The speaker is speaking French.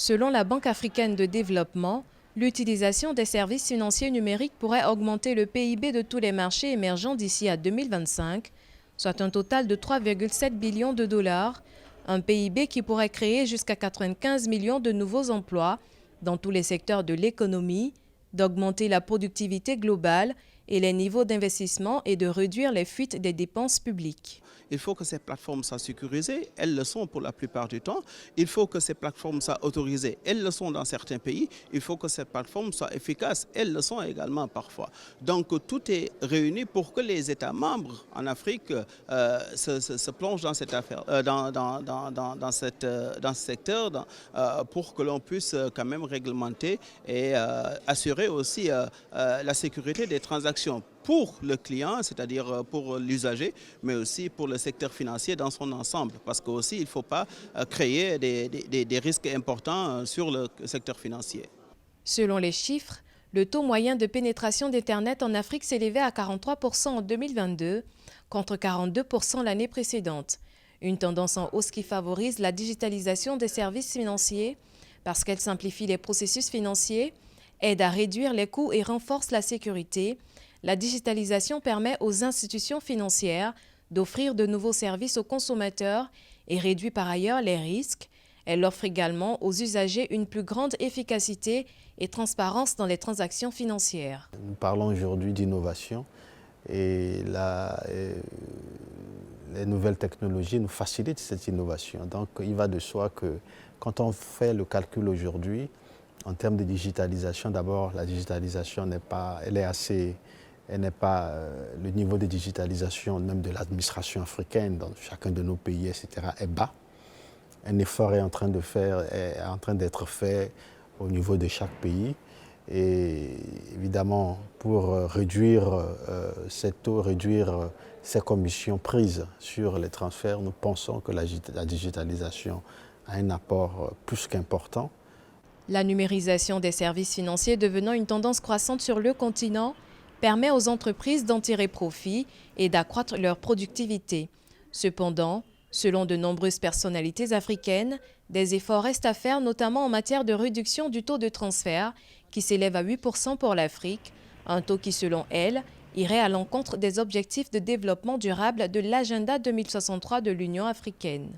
Selon la Banque africaine de développement, l'utilisation des services financiers numériques pourrait augmenter le PIB de tous les marchés émergents d'ici à 2025, soit un total de 3,7 billions de dollars, un PIB qui pourrait créer jusqu'à 95 millions de nouveaux emplois dans tous les secteurs de l'économie, d'augmenter la productivité globale et les niveaux d'investissement et de réduire les fuites des dépenses publiques. Il faut que ces plateformes soient sécurisées, elles le sont pour la plupart du temps. Il faut que ces plateformes soient autorisées, elles le sont dans certains pays. Il faut que ces plateformes soient efficaces, elles le sont également parfois. Donc tout est réuni pour que les États membres en Afrique se plongent dans cette affaire, dans ce secteur, pour que l'on puisse quand même réglementer et assurer aussi la sécurité des transactions pour le client, c'est-à-dire pour l'usager, mais aussi pour le secteur financier dans son ensemble. Parce qu'aussi, il ne faut pas créer des risques importants sur le secteur financier. Selon les chiffres, le taux moyen de pénétration d'Internet en Afrique s'élevait à 43% en 2022, contre 42% l'année précédente. Une tendance en hausse qui favorise la digitalisation des services financiers parce qu'elle simplifie les processus financiers, aide à réduire les coûts et renforce la sécurité. La digitalisation permet aux institutions financières d'offrir de nouveaux services aux consommateurs et réduit par ailleurs les risques. Elle offre également aux usagers une plus grande efficacité et transparence dans les transactions financières. Nous parlons aujourd'hui d'innovation et les nouvelles technologies nous facilitent cette innovation. Donc il va de soi que quand on fait le calcul aujourd'hui, en termes de digitalisation, d'abord la digitalisation n'est pas le niveau de digitalisation même de l'administration africaine dans chacun de nos pays, etc., est bas. Un effort est en train d'être fait au niveau de chaque pays. Et évidemment, pour réduire ces taux, réduire ces commissions prises sur les transferts, nous pensons que la digitalisation a un apport plus qu'important. La numérisation des services financiers devenant une tendance croissante sur le continent permet aux entreprises d'en tirer profit et d'accroître leur productivité. Cependant, selon de nombreuses personnalités africaines, des efforts restent à faire, notamment en matière de réduction du taux de transfert, qui s'élève à 8% pour l'Afrique, un taux qui, selon elle, irait à l'encontre des objectifs de développement durable de l'agenda 2063 de l'Union africaine.